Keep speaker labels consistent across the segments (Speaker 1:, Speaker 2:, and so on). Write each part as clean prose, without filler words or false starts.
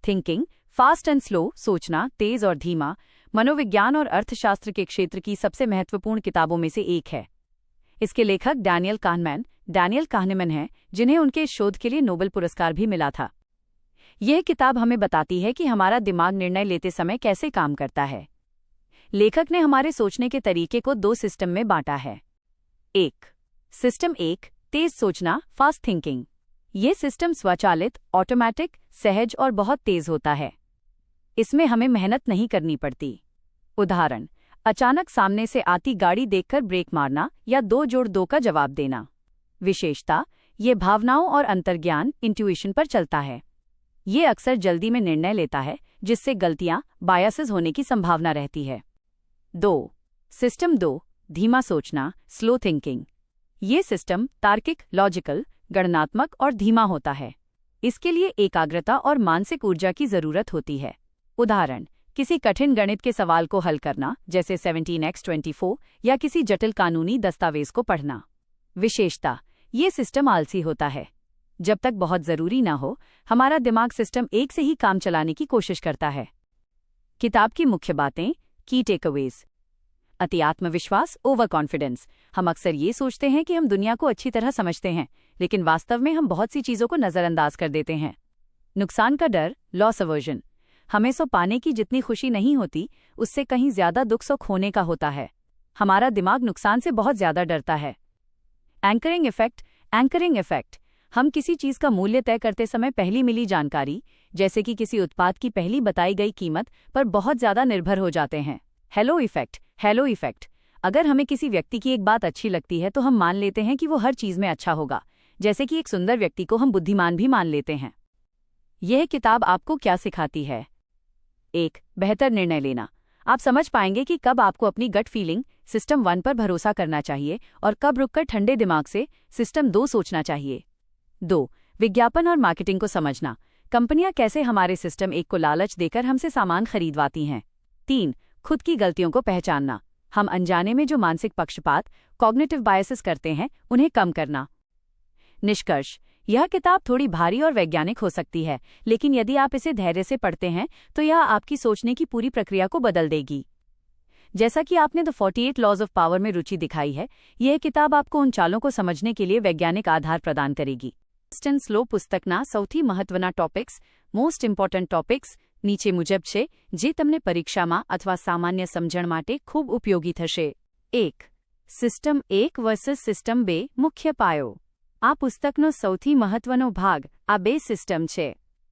Speaker 1: Thinking, fast and slow, सोचना, तेज और धीमा, मनोविज्ञान और अर्थशास्त्र के क्षेत्र की सबसे महत्वपूर्ण किताबों में से एक है। इसके लेखक डैनियल काहनेमैन हैं, जिन्हें उनके शोध के लिए नोबेल पुरस्कार भी मिला था। यह किताब हमें बताती है कि हमारा दिमाग निर्णय लेते समय कैसे काम करता है। लेखक ने हमारे सोचने के तरीके को 2 सिस्टम में बांटा है। सिस्टम 1, तेज सोचना, फास्ट थिंकिंग। ये सिस्टम स्वचालित, ऑटोमैटिक, सहज और बहुत तेज होता है। इसमें हमें मेहनत नहीं करनी पड़ती। उदाहरण, अचानक सामने से आती गाड़ी देखकर ब्रेक मारना या 2 जोड़ 2 का जवाब देना। विशेषता, ये भावनाओं और अंतर्ज्ञान, इंट्यूइशन पर चलता है। ये अक्सर जल्दी में निर्णय लेता है, जिससे गलतियां, बायसेस होने की संभावना रहती है। सिस्टम 2, धीमा सोचना, स्लो थिंकिंग। ये सिस्टम तार्किक, लॉजिकल, गणनात्मक और धीमा होता है। इसके लिए एकाग्रता और मानसिक ऊर्जा की जरूरत होती है। उदाहरण, किसी कठिन गणित के सवाल को हल करना, जैसे 17x24, या किसी जटिल कानूनी दस्तावेज को पढ़ना। विशेषता, ये सिस्टम आलसी होता है। जब तक बहुत जरूरी ना हो, हमारा दिमाग सिस्टम 1 से ही काम चलाने की कोशिश करता है। किताब की मुख्य बातें, की टेकअवेज। अति आत्मविश्वास, ओवर कॉन्फिडेंस। हम अक्सर ये सोचते हैं कि हम दुनिया को अच्छी तरह समझते हैं, लेकिन वास्तव में हम बहुत सी चीजों को नजरअंदाज कर देते हैं। नुकसान का डर, लॉस अवर्जन। हमें सो पाने की जितनी खुशी नहीं होती, उससे कहीं ज्यादा दुख सो खोने का होता है। हमारा दिमाग नुकसान से बहुत ज्यादा डरता है। Anchoring effect. हम किसी चीज का मूल्य तय करते समय पहली मिली जानकारी, जैसे कि किसी उत्पाद की पहली बताई गई कीमत, पर बहुत ज्यादा निर्भर हो जाते हैं। Hello effect. अगर हमें किसी व्यक्ति की एक बात अच्छी लगती है तो हम मान लेते हैं कि वो हर चीज में अच्छा होगा, जैसे कि एक सुंदर व्यक्ति को हम बुद्धिमान भी मान लेते हैं। यह किताब आपको क्या सिखाती है? 1, बेहतर निर्णय लेना। आप समझ पाएंगे कि कब आपको अपनी गट फीलिंग, सिस्टम 1 पर भरोसा करना चाहिए और कब रुककर ठंडे दिमाग से सिस्टम 2 सोचना चाहिए। 2, विज्ञापन और मार्केटिंग को समझना। कंपनियां कैसे हमारे सिस्टम 1 को लालच देकर हमसे सामान खरीदवाती हैं। 3, खुद की गलतियों को पहचानना। हम अनजाने में जो मानसिक पक्षपात, कॉग्निटिव बायसेस करते हैं, उन्हें कम करना। निष्कर्ष, यह किताब थोड़ी भारी और वैज्ञानिक हो सकती है, लेकिन यदि आप इसे धैर्य से पढ़ते हैं तो यह आपकी सोचने की पूरी प्रक्रिया को बदल देगी। जैसा कि आपने द 48 लॉज ऑफ पावर में रुचि दिखाई है, यह किताब आपको उन चालों को समझने के लिए वैज्ञानिक आधार प्रदान करेगी। फास्ट एंड स्लो પુસ્તકના સૌથી મહત્વના ટોપિક્સ, મોસ્ટ ઇમ્પોર્ટન્ટ ટોપિક્સ નીચે મુજબ છે, જે તમને પરીક્ષામાં અથવા સામાન્ય સમજણ માટે ખૂબ ઉપયોગી થશે। 1. સિસ્ટમ 1 વર્સસ સિસ્ટમ 2 મુખ્ય પાયો। આ પુસ્તકનો સૌથી મહત્વનો ભાગ આ 2 સિસ્ટમ છે।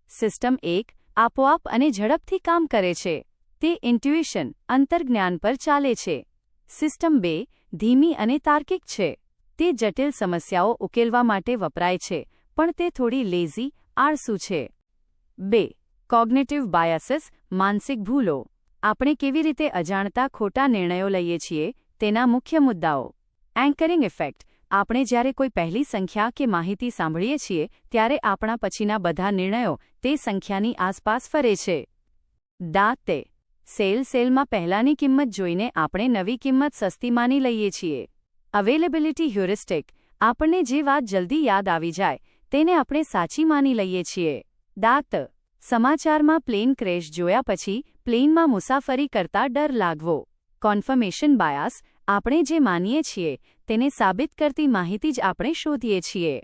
Speaker 1: સિસ્ટમ 1 આપોઆપ અને ઝડપથી કામ કરે છે। તે ઇન્ટ્યુઇશન, અંતર્જ્ઞાન પર ચાલે છે। સિસ્ટમ 2 ધીમી અને તાર્કિક છે। તે જટિલ સમસ્યાઓ ઉકેલવા માટે વપરાય છે, પણ તે થોડી લેઝી, આળસુ છે। 2. કોગ્નિટિવ બાયસીસ, માનસિક ભૂલો। આપણે કેવી રીતે અજાણતા ખોટા નિર્ણયો લઈએ છીએ તેના મુખ્ય મુદ્દાઓ। એન્કરિંગ ઇફેક્ટ, આપણે જ્યારે કોઈ પહેલી સંખ્યા કે માહિતી સાંભળીએ છીએ ત્યારે આપણા પછીના બધા નિર્ણયો તે સંખ્યાની આસપાસ ફરે છે। દાતે, સેલમાં પહેલાની કિંમત જોઈને આપણે નવી કિંમત સસ્તી માની લઈએ છીએ। અવેલેબિલિટી હ્યુરિસ્ટિક, આપણને જે વાત જલ્દી યાદ આવી જાય તેને આપણે સાચી માની લઈએ છીએ। દાત, સમાચારમાં પ્લેન ક્રેશ જોયા પછી પ્લેનમાં મુસાફરી કરતા ડર લાગવો। કોન્ફર્મેશન બાયસ, આપણે જે માનીએ છીએ તેને સાબિત કરતી માહિતી જ આપણે શોધીએ છીએ।